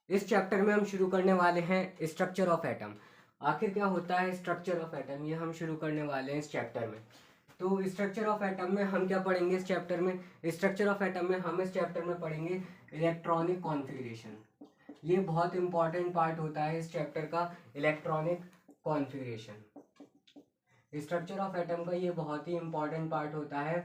इस चैप्टर में हम शुरू करने वाले हैं स्ट्रक्चर ऑफ एटम। आखिर क्या होता है स्ट्रक्चर ऑफ एटम, ये हम शुरू करने वाले हैं इस चैप्टर में। तो स्ट्रक्चर ऑफ एटम में हम क्या पढ़ेंगे इस चैप्टर में? स्ट्रक्चर ऑफ एटम में हम इस चैप्टर में पढ़ेंगे इलेक्ट्रॉनिक कॉन्फ़िगरेशन। ये बहुत इंपॉर्टेंट पार्ट होता है इस चैप्टर का, electronic configuration. Structure of atom का ये बहुत ही इंपॉर्टेंट पार्ट होता है,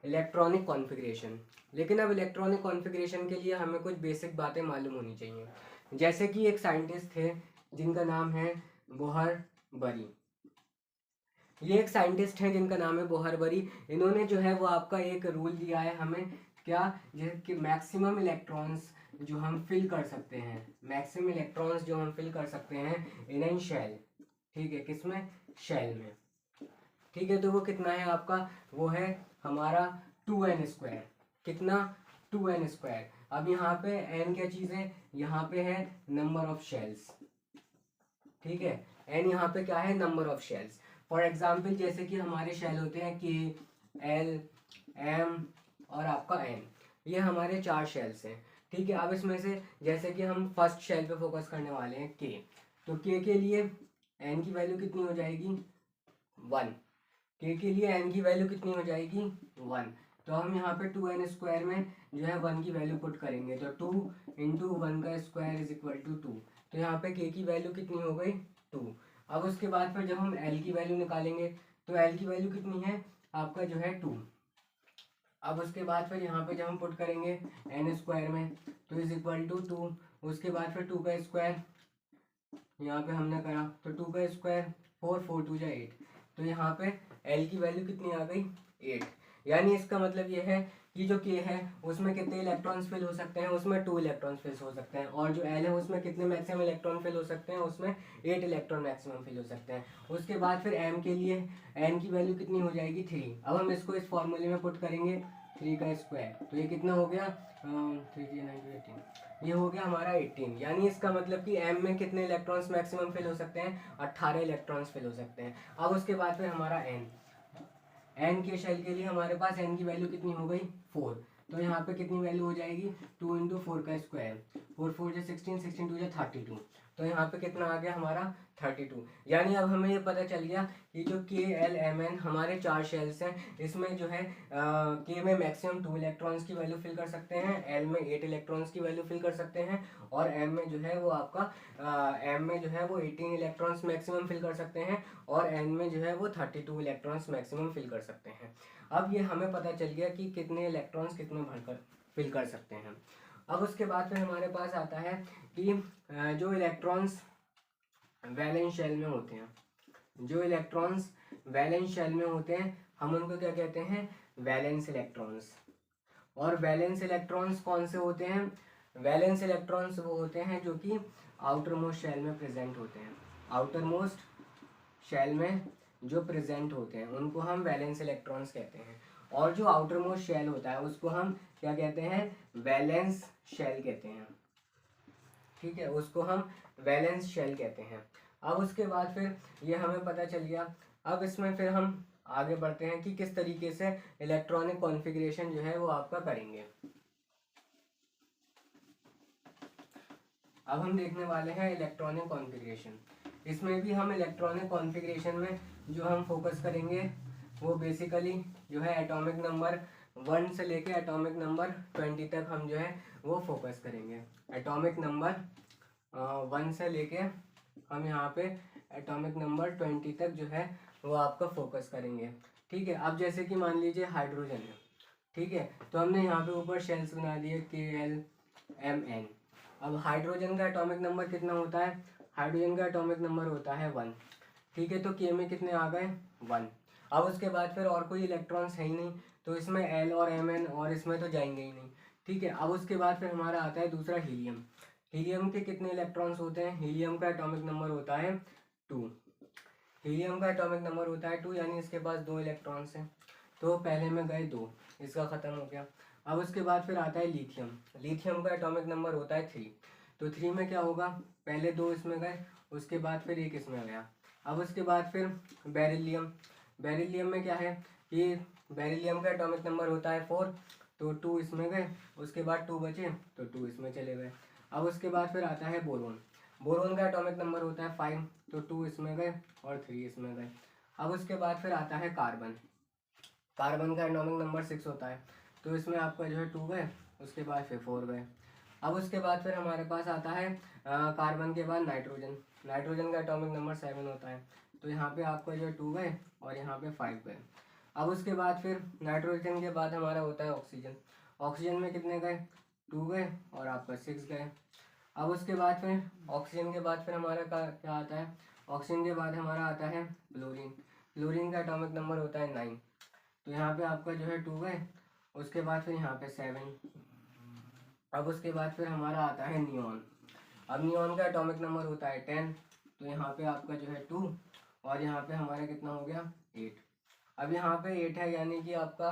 इलेक्ट्रॉनिक कॉन्फ़िगरेशन। लेकिन अब इलेक्ट्रॉनिक कॉन्फ़िगरेशन के लिए हमें कुछ बेसिक बातें मालूम होनी चाहिए। जैसे कि एक साइंटिस्ट थे जिनका नाम है बोहर बरी। ये एक साइंटिस्ट हैं जिनका नाम है बोहर बरी। इन्होंने जो है वो आपका एक रूल दिया है हमें, क्या, जैसे कि मैक्सिमम इलेक्ट्रॉन्स जो हम फिल कर सकते हैं, मैक्सिमम इलेक्ट्रॉन्स जो हम फिल कर सकते हैं इन एन शेल। ठीक है, किसमें? शेल में। ठीक है, तो वो कितना है आपका? वो है हमारा 2n²। कितना? 2n²। अब यहाँ पे n क्या चीज़ है? यहाँ पे है नंबर ऑफ शेल्स। ठीक है, n यहाँ पे क्या है? Number of shells. For example जैसे कि हमारे शेल होते हैं के, एल, एम और आपका n। ये हमारे 4 शेल्स हैं। ठीक है, अब इसमें से जैसे कि हम फर्स्ट शेल पे फोकस करने वाले हैं के, तो के लिए n की वैल्यू कितनी हो जाएगी? 1। के लिए n की वैल्यू कितनी हो जाएगी? 1। तो हम यहाँ पे 2n² में जो है 1 की वैल्यू पुट करेंगे, तो 2 इंटू 1 का स्क्वायर इज इक्वल टू 2। तो यहाँ पे k की वैल्यू कितनी हो गई? 2। अब उसके बाद फिर जब हम l की वैल्यू निकालेंगे तो l की वैल्यू कितनी है आपका? जो है 2। अब उसके बाद फिर यहाँ पे जब हम पुट करेंगे n² में तो इज इक्वल टू 2। उसके बाद फिर 2 का स्क्वायर यहाँ पे हमने करा, तो 2 का स्क्वायर 4, 4 2 जा 8। तो यहाँ पे L की वैल्यू कितनी आ गई? 8। यानी इसका मतलब ये है कि जो K है उसमें कितने इलेक्ट्रॉन्स फिल हो सकते हैं? उसमें 2 इलेक्ट्रॉन्स फिल हो सकते हैं। और जो L है उसमें कितने मैक्सिमम इलेक्ट्रॉन फिल हो सकते हैं? उसमें 8 इलेक्ट्रॉन मैक्सिमम फिल हो सकते हैं। उसके बाद फिर M के लिए N की वैल्यू कितनी हो जाएगी? 3। अब हम इसको इस फॉर्मूले में पुट करेंगे, 3 का स्क्वायर, तो ये कितना हो गया? 3 ये हो गया हमारा 18। यानी इसका मतलब कि M में कितने इलेक्ट्रॉन्स मैक्सिमम फिल हो सकते हैं? 18 इलेक्ट्रॉन्स फिल हो सकते हैं। अब उसके बाद फिर हमारा N के शेल के लिए हमारे पास N की वैल्यू कितनी हो गई? 4। तो यहाँ पे कितनी वैल्यू हो जाएगी? 2 इंटू 4 का स्क्वायर, 4 4 जो 16, 16 2 जो 32। तो यहाँ पे कितना आ गया हमारा? 32। यानी अब हमें ये पता चल गया कि जो के, एल, एम, एन हमारे 4 शेल्स हैं, इसमें जो है के में मैक्सिमम 2 इलेक्ट्रॉन्स की वैल्यू फिल कर सकते हैं, एल में 8 इलेक्ट्रॉन्स की वैल्यू फिल कर सकते हैं, और एम में जो है वो आपका एम में जो है वो 18 इलेक्ट्रॉन्स मैक्सिमम फिल कर सकते हैं, और एन में जो है वो 32 इलेक्ट्रॉन्स मैक्सिमम फिल कर सकते हैं। अब ये हमें पता चल गया कि कितने इलेक्ट्रॉन्स कितने भरकर फिल कर सकते हैं। अब उसके बाद फिर हमारे पास आता है कि जो इलेक्ट्रॉन्स वैलेंस शेल में होते हैं, जो इलेक्ट्रॉन्स वैलेंस शेल में होते हैं हम उनको क्या कहते हैं? Valence electrons. और वैलेंस इलेक्ट्रॉन्स कौन से होते हैं? वैलेंस इलेक्ट्रॉन्स वो होते हैं जो कि आउटर मोस्ट शेल में प्रेजेंट होते हैं। आउटर मोस्ट शेल में जो प्रेजेंट होते हैं उनको हम वैलेंस इलेक्ट्रॉन्स कहते हैं। और जो आउटर मोस्ट शेल होता है उसको हम क्या कहते हैं? वैलेंस शेल कहते हैं। ठीक है, उसको हम वैलेंस शेल कहते हैं। अब उसके बाद फिर ये हमें पता चल गया। अब इसमें फिर हम आगे बढ़ते हैं कि किस तरीके से इलेक्ट्रॉनिक कॉन्फ़िगरेशन जो है वो आपका करेंगे। अब हम देखने वाले हैं इलेक्ट्रॉनिक कॉन्फ़िगरेशन। इसमें भी हम इलेक्ट्रॉनिक कॉन्फ़िगरेशन में जो हम फोकस करेंगे वो बेसिकली जो है एटॉमिक नंबर 1 से लेके एटॉमिक नंबर 20 तक हम जो है वो फोकस करेंगे। एटॉमिक नंबर 1 से लेके हम यहाँ पे एटॉमिक नंबर 20 तक जो है वो आपका फोकस करेंगे। ठीक है, अब जैसे कि मान लीजिए हाइड्रोजन है। ठीक है, तो हमने यहाँ पे ऊपर शेल्स बना दिए KL, MN। अब हाइड्रोजन का एटॉमिक नंबर कितना होता है? हाइड्रोजन का एटॉमिक नंबर होता है 1। ठीक है, तो K में कितने आ गए? 1। अब उसके बाद फिर और कोई इलेक्ट्रॉन्स है ही नहीं, तो इसमें L और Mn और इसमें तो जाएंगे ही नहीं। ठीक है, अब उसके बाद फिर हमारा आता है दूसरा हीलियम। हीलियम के कितने इलेक्ट्रॉन्स होते हैं? हीलियम का एटॉमिक नंबर होता है 2। हीलियम का एटॉमिक नंबर होता है 2, यानी इसके पास 2 इलेक्ट्रॉन्स हैं। तो पहले में गए 2, इसका ख़त्म हो गया। अब उसके बाद फिर आता है लिथियम। लिथियम का एटॉमिक नंबर होता है 3। तो 3 में क्या होगा? पहले 2 इसमें गए, उसके बाद फिर 1 इसमें गया। अब उसके बाद फिर बेरिलियम। बेरिलियम में क्या है कि बेरिलियम का एटॉमिक नंबर होता है 4। तो 2 इसमें गए, उसके बाद 2 बचे तो 2 इसमें चले गए। अब उसके बाद फिर आता है बोरोन। बोरोन का एटॉमिक नंबर होता है 5, तो 2 इसमें गए और 3 इसमें गए। अब उसके बाद फिर आता है कार्बन। कार्बन का एटॉमिक नंबर 6 होता है, तो इसमें आपका जो है 2 गए, उसके बाद फिर 4 गए। अब उसके बाद फिर हमारे पास आता है कार्बन के बाद नाइट्रोजन। नाइट्रोजन का एटॉमिक नंबर 7 होता है, तो यहाँ पे आपका जो है 2 गए और यहाँ पे 5 गए। अब उसके बाद फिर नाइट्रोजन के बाद हमारा होता है ऑक्सीजन। ऑक्सीजन में कितने गए, 2 गए और आपका 6 गए। अब उसके बाद फिर ऑक्सीजन के बाद फिर हमारा क्या आता है, ऑक्सीजन के बाद हमारा आता है क्लोरीन। क्लोरीन का एटॉमिक नंबर होता है 9, तो यहाँ पे आपका जो है 2 गए, उसके बाद फिर यहाँ पे 7। अब उसके बाद फिर हमारा आता है नियॉन। अब नियॉन का एटॉमिक नंबर होता है 10, तो यहाँ पे आपका जो है 2 और यहाँ पे हमारा कितना हो गया 8। अब यहाँ पे 8 है, यानी कि आपका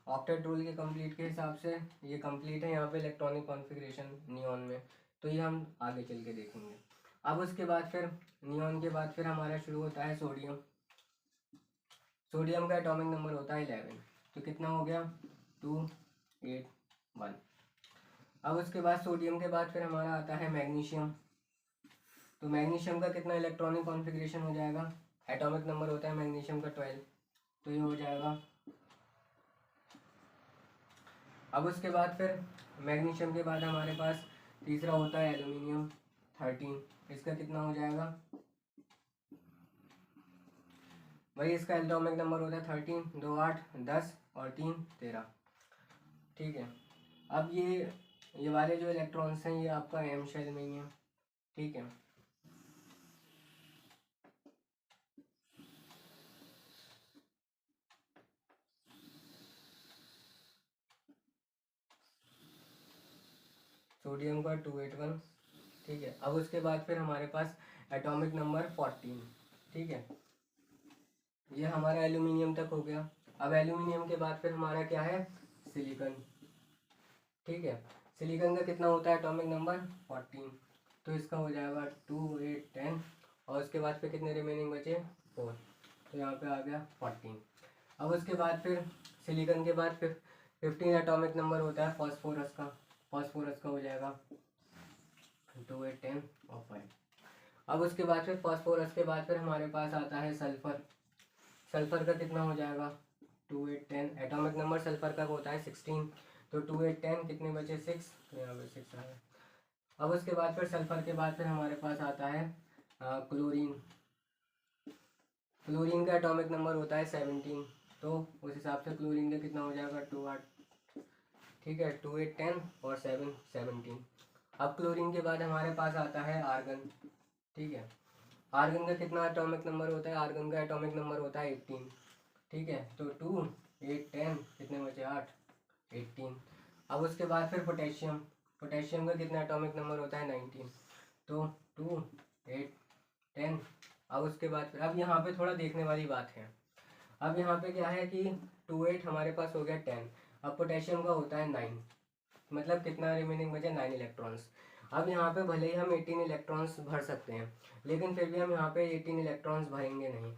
ऑक्टेट रूल के कंप्लीट के हिसाब से ये कंप्लीट है यहाँ पे इलेक्ट्रॉनिक कॉन्फ़िगरेशन नियॉन में, तो ये हम आगे चल के देखेंगे। अब उसके बाद फिर नियॉन के बाद फिर हमारा शुरू होता है सोडियम। सोडियम का एटॉमिक नंबर होता है 11, तो कितना हो गया 2 8 1। अब उसके बाद सोडियम के बाद फिर हमारा आता है मैग्नीशियम। तो मैग्नीशियम का कितना इलेक्ट्रॉनिक कॉन्फ़िगरेशन हो जाएगा, एटॉमिक नंबर होता है मैग्नीशियम का 12, तो ये हो जाएगा। अब उसके बाद फिर मैग्नीशियम के बाद हमारे पास तीसरा होता है एल्यूमिनियम 13, इसका कितना हो जाएगा, वही इसका एटॉमिक नंबर होता है 13, 2 8 10 और 3 13। ठीक है, अब ये वाले जो इलेक्ट्रॉन्स हैं ये आपका एम शेल में ही है। ठीक है, सोडियम का 281। ठीक है, अब उसके बाद फिर हमारे पास एटॉमिक नंबर 14। ठीक है, ये हमारा एल्यूमिनियम तक हो गया। अब एल्यूमिनियम के बाद फिर हमारा क्या है, सिलिकॉन। ठीक है, सिलिकॉन का कितना होता है एटॉमिक नंबर 14, तो इसका हो जाएगा 2 8 10 और उसके बाद फिर कितने रिमेनिंग बचे 4, तो यहाँ पे आ गया 14। अब उसके बाद फिर सिलिकॉन के बाद फिर 15 एटॉमिक नंबर होता है फॉस्फोरस का। फॉस्फोरस का हो जाएगा 2 8 10 और 5। अब उसके बाद फिर फॉस्फोरस के बाद फिर हमारे पास आता है सल्फर। सल्फर का कितना हो जाएगा 2 8 10, एटॉमिक नंबर सल्फर का होता है 16, तो 2 8 10 कितने बचे 6, तो यहाँ पे 6 आ गए। अब उसके बाद फिर सल्फर के बाद फिर हमारे पास आता है क्लोरीन। क्लोरीन का एटॉमिक नंबर होता है 17, तो उस हिसाब से क्लोरीन का कितना हो जाएगा 2 8। ठीक है, 2 8 10 और 7 17। अब क्लोरीन के बाद हमारे पास आता है आर्गन। ठीक है, आर्गन का कितना एटॉमिक नंबर होता है, आर्गन का एटॉमिक नंबर होता है 18। ठीक है, तो 2 8 10 कितने बचे 8 18। अब उसके बाद फिर पोटेशियम। पोटेशियम का कितना एटॉमिक नंबर होता है 19, तो 2 8 10। अब उसके बाद फिर अब यहाँ पे थोड़ा देखने वाली बात है। अब यहाँ पे क्या है कि 2 8 हमारे पास हो गया 10, अब पोटेशियम का होता है 9, मतलब कितना रिमेनिंग बचे 9 इलेक्ट्रॉन्स। अब यहाँ पे भले ही हम 18 इलेक्ट्रॉन्स भर सकते हैं, लेकिन फिर भी हम यहाँ पे 18 इलेक्ट्रॉन्स भरेंगे नहीं,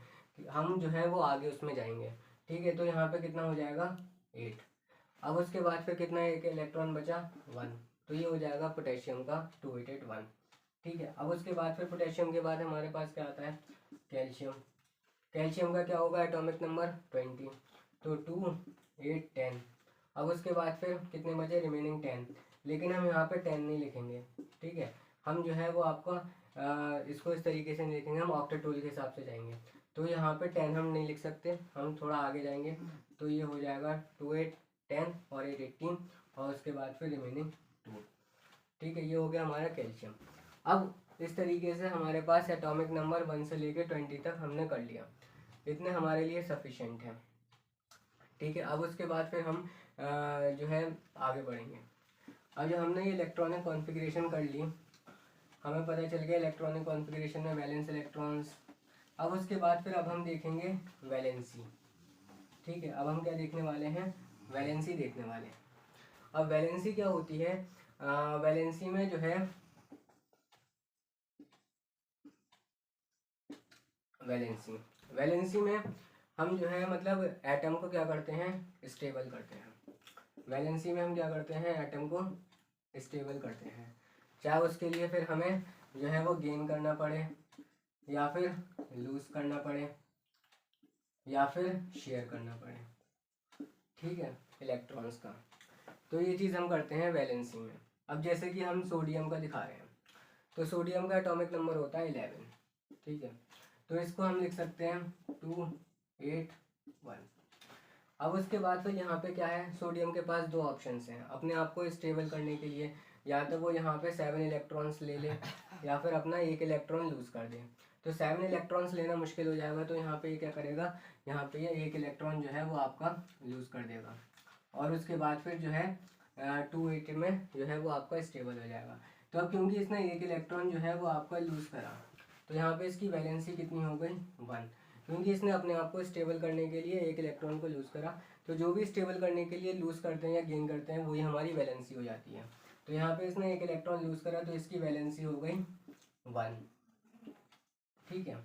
हम जो है वो आगे उसमें जाएंगे। ठीक है, तो यहाँ पे कितना हो जाएगा 8। अब उसके बाद फिर कितना एक इलेक्ट्रॉन बचा 1, तो ये हो जाएगा पोटेशियम का 2 8 8 1। ठीक है, अब उसके बाद फिर पोटेशियम के बाद हमारे पास क्या आता है कैल्शियम। कैल्शियम का क्या होगा एटॉमिक नंबर 20, तो 2 8 10। अब उसके बाद फिर कितने बचे रिमेनिंग 10, लेकिन हम यहाँ पे 10 नहीं लिखेंगे। ठीक है, हम जो है वो आपका इसको इस तरीके से नहीं लिखेंगे, हम ऑक्टेट रूल के हिसाब से जाएंगे। तो यहाँ पे 10 हम नहीं लिख सकते, हम थोड़ा आगे जाएंगे, तो ये हो जाएगा 2 8 10 और 8 18 और उसके बाद फिर रिमेनिंग 2। ठीक है, ये हो गया हमारा कैल्शियम। अब इस तरीके से हमारे पास एटॉमिक नंबर 1 से लेके 20 तक हमने कर लिया, इतने हमारे लिए सफिशेंट है। ठीक है, अब उसके बाद फिर हम जो है आगे बढ़ेंगे। अब जो हमने ये इलेक्ट्रॉनिक कॉन्फ़िगरेशन कर ली, हमें पता चल गया इलेक्ट्रॉनिक कॉन्फ़िगरेशन में वैलेंस इलेक्ट्रॉन्स। अब उसके बाद फिर अब हम देखेंगे वैलेंसी। ठीक है, अब हम क्या देखने वाले हैं, वैलेंसी देखने वाले हैं। अब वैलेंसी क्या होती है, वैलेंसी में जो है वैलेंसी में हम जो है मतलब एटम को क्या करते हैं स्टेबल करते हैं। वैलेंसी में हम क्या करते हैं एटम को स्टेबल करते हैं। चाहे उसके लिए फिर हमें जो है वो गेन करना पड़े या फिर लूज करना पड़े या फिर शेयर करना पड़े, ठीक है, इलेक्ट्रॉन्स का। तो ये चीज़ हम करते हैं वैलेंसी में। अब जैसे कि हम सोडियम का दिखा रहे हैं, तो सोडियम का एटॉमिक नंबर होता है 11, ठीक है। तो इसको हम लिख सकते हैं 281। अब उसके बाद फिर यहाँ पे क्या है, सोडियम के पास दो ऑप्शंस हैं अपने आप को स्टेबल करने के लिए, या तो वो यहाँ पे 7 इलेक्ट्रॉन्स ले ले या फिर अपना 1 इलेक्ट्रॉन लूज़ कर दे। तो 7 इलेक्ट्रॉन्स लेना मुश्किल हो जाएगा, तो यहाँ पे ये क्या करेगा, यहाँ पे ये 1 इलेक्ट्रॉन जो है वो आपका लूज़ कर देगा और उसके बाद फिर जो है 280 में जो है वो आपका स्टेबल हो जाएगा। तो अब क्योंकि इसने 1 इलेक्ट्रॉन जो है वो आपका लूज़ करा, तो यहाँ पे इसकी वैलेंसी कितनी हो गई, 1, क्योंकि इसने अपने आप को स्टेबल करने के लिए 1 इलेक्ट्रॉन को लूज़ करा। तो जो भी स्टेबल करने के लिए लूज़ करते हैं या गेन करते हैं वही हमारी वैलेंसी हो जाती है। तो यहाँ पे इसने 1 इलेक्ट्रॉन लूज़ करा तो इसकी वैलेंसी हो गई 1, ठीक है।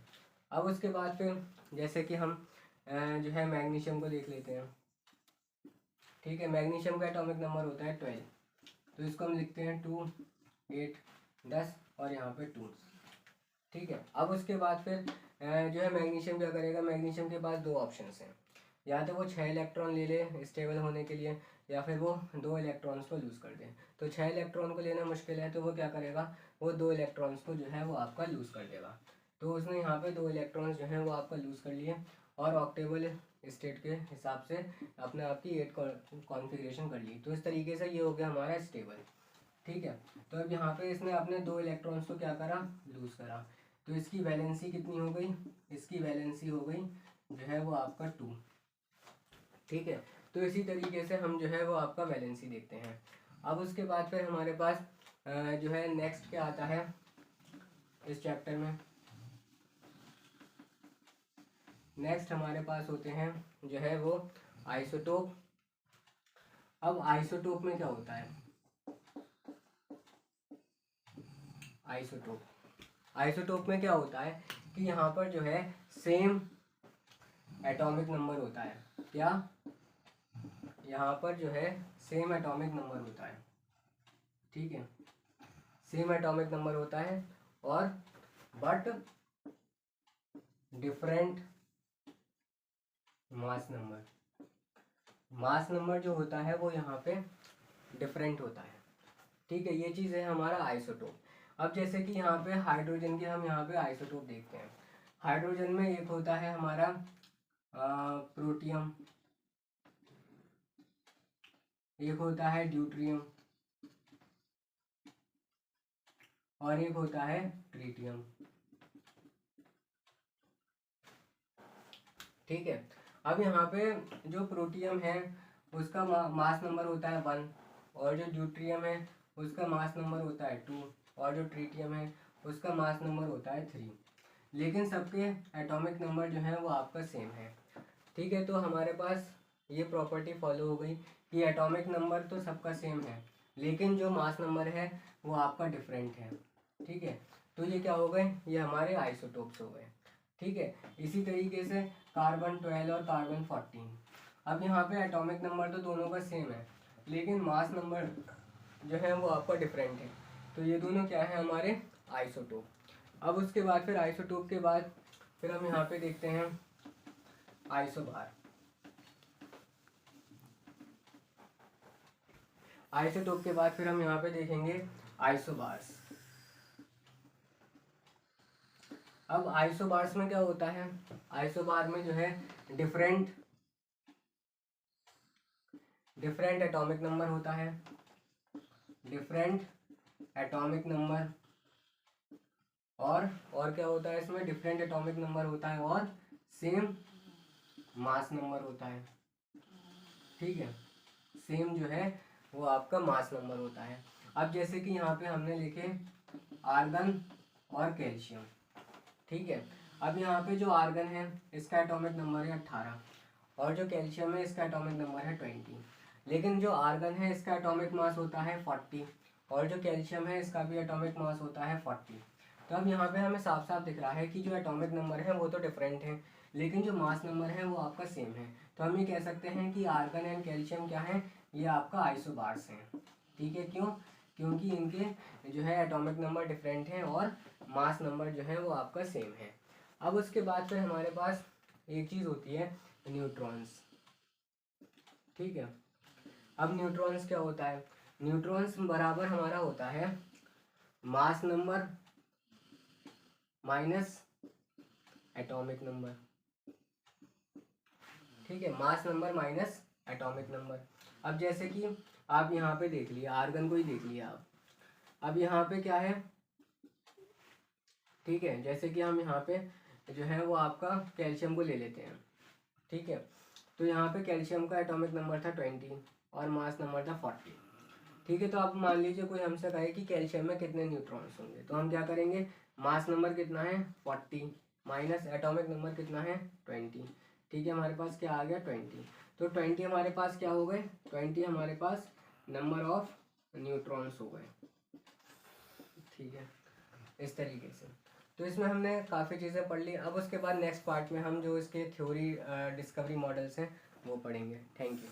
अब उसके बाद फिर जैसे कि हम जो है मैग्नीशियम को देख लेते हैं, ठीक है। मैग्नीशियम का एटॉमिक नंबर होता है 12, तो इसको हम लिखते हैं 2, 8, 10 और यहाँ पे 2, ठीक है। अब उसके बाद फिर जो है मैग्नीशियम क्या करेगा, मैग्नीशियम के पास दो ऑप्शंस हैं, या तो वो 6 इलेक्ट्रॉन ले ले स्टेबल होने के लिए या फिर वो 2 इलेक्ट्रॉन्स को लूज़ कर दे। तो 6 इलेक्ट्रॉन को लेना मुश्किल है, तो वो क्या करेगा, वो 2 इलेक्ट्रॉन्स को जो है वो आपका लूज़ कर देगा। तो उसने यहाँ पे 2 इलेक्ट्रॉन्स जो हैं वो आपका लूज़ कर लिए और ऑक्टेबल स्टेट के हिसाब से अपने आप की 8 कॉन्फ़िगरेशन कर ली। तो इस तरीके से ये हो गया हमारा स्टेबल, ठीक है। तो अब यहाँ पे इसने अपने 2 इलेक्ट्रॉन्स को क्या करा, लूज़ करा। तो इसकी वैलेंसी कितनी हो गई, इसकी वैलेंसी हो गई जो है वो आपका 2, ठीक है। तो इसी तरीके से हम जो है वो आपका वैलेंसी देखते हैं। अब उसके बाद फिर हमारे पास जो है नेक्स्ट क्या आता है इस चैप्टर में, नेक्स्ट हमारे पास होते हैं जो है वो आइसोटोप। अब आइसोटोप में क्या होता है, आइसोटोप में क्या होता है कि यहाँ पर जो है सेम एटॉमिक नंबर होता है, क्या, यहाँ पर जो है सेम एटॉमिक नंबर होता है, ठीक है, सेम एटॉमिक नंबर होता है और but different mass number, mass number जो होता है वो यहाँ पे डिफरेंट होता है, ठीक है। ये चीज़ है हमारा आइसोटोप। अब जैसे कि यहाँ पे हाइड्रोजन के हम यहाँ पे आइसोटोप देखते हैं। हाइड्रोजन में एक होता है हमारा प्रोटियम, एक होता है ड्यूट्रियम और एक होता है ट्रीटियम, ठीक है। अब यहाँ पे जो प्रोटियम है उसका मास नंबर होता है 1 और जो ड्यूट्रियम है उसका मास नंबर होता है 2 और जो ट्रीटियम है उसका मास नंबर होता है 3, लेकिन सबके एटॉमिक नंबर जो है वो आपका सेम है, ठीक है। तो हमारे पास ये प्रॉपर्टी फॉलो हो गई कि एटॉमिक नंबर तो सबका सेम है लेकिन जो मास नंबर है वो आपका डिफरेंट है, ठीक है। तो ये क्या हो गए, ये हमारे आइसोटोप्स हो गए, ठीक है। इसी तरीके से कार्बन 12 और कार्बन 14, अब यहाँ पे एटॉमिक नंबर तो दोनों का सेम है लेकिन मास नंबर जो है वो आपका डिफरेंट है, तो ये दोनों क्या है हमारे आइसोटोप। अब उसके बाद फिर आइसोटोप के बाद फिर हम यहाँ पे देखते हैं आइसोबार। आइसोटोप के बाद फिर हम यहाँ पे देखेंगे आइसोबार्स। अब आइसोबार्स में क्या होता है, आइसोबार में जो है डिफरेंट एटॉमिक नंबर होता है, डिफरेंट एटॉमिक नंबर और क्या होता है इसमें, डिफरेंट एटॉमिक नंबर होता है और सेम मास नंबर होता है, ठीक है, सेम जो है वो आपका मास नंबर होता है। अब जैसे कि यहाँ पे हमने लिखे आर्गन और कैल्शियम, ठीक है। अब यहाँ पे जो आर्गन है इसका एटॉमिक नंबर है 18 और जो कैल्शियम है इसका एटॉमिक नंबर है 20, लेकिन जो आर्गन है इसका एटॉमिक मास होता है 40 और जो कैल्शियम है इसका भी एटॉमिक मास होता है 40। तो अब यहाँ पे हमें साफ साफ दिख रहा है कि जो एटॉमिक नंबर है वो तो डिफरेंट है लेकिन जो मास नंबर है वो आपका सेम है। तो हम ये कह सकते हैं कि आर्गन एंड कैल्शियम क्या है, ये आपका आइसोबार्स हैं, ठीक है। क्यों, क्योंकि इनके जो है एटॉमिक नंबर डिफरेंट हैं और मास नंबर जो है वो आपका सेम है। अब उसके बाद फिर हमारे पास एक चीज़ होती है न्यूट्रॉन्स, ठीक है। अब न्यूट्रॉन्स क्या होता है, न्यूट्रॉन्स बराबर हमारा होता है mass number minus atomic number, ठीक है, mass number minus atomic number. अब जैसे कि आप यहाँ पे देख लिए, आर्गन को ही देख लिया आप। अब यहाँ पे क्या है, ठीक है, जैसे कि हम यहाँ पे जो है वो आपका कैल्शियम को ले लेते हैं, ठीक है। तो यहाँ पे कैल्शियम का एटॉमिक नंबर था 20 और मास नंबर था 40, ठीक है। तो आप मान लीजिए कोई हमसे कहे कि कैल्शियम में कितने न्यूट्रॉन्स होंगे, तो हम क्या करेंगे, मास नंबर कितना है 40 माइनस एटॉमिक नंबर कितना है 20, ठीक है। हमारे पास क्या आ गया 20, तो 20 हमारे पास क्या हो गए, 20 हमारे पास नंबर ऑफ न्यूट्रॉन्स हो गए, ठीक है, इस तरीके से। तो इसमें हमने काफ़ी चीज़ें पढ़ ली। अब उसके बाद नेक्स्ट पार्ट में हम जो इसके थ्योरी डिस्कवरी मॉडल्स हैं वो पढ़ेंगे। Thank you.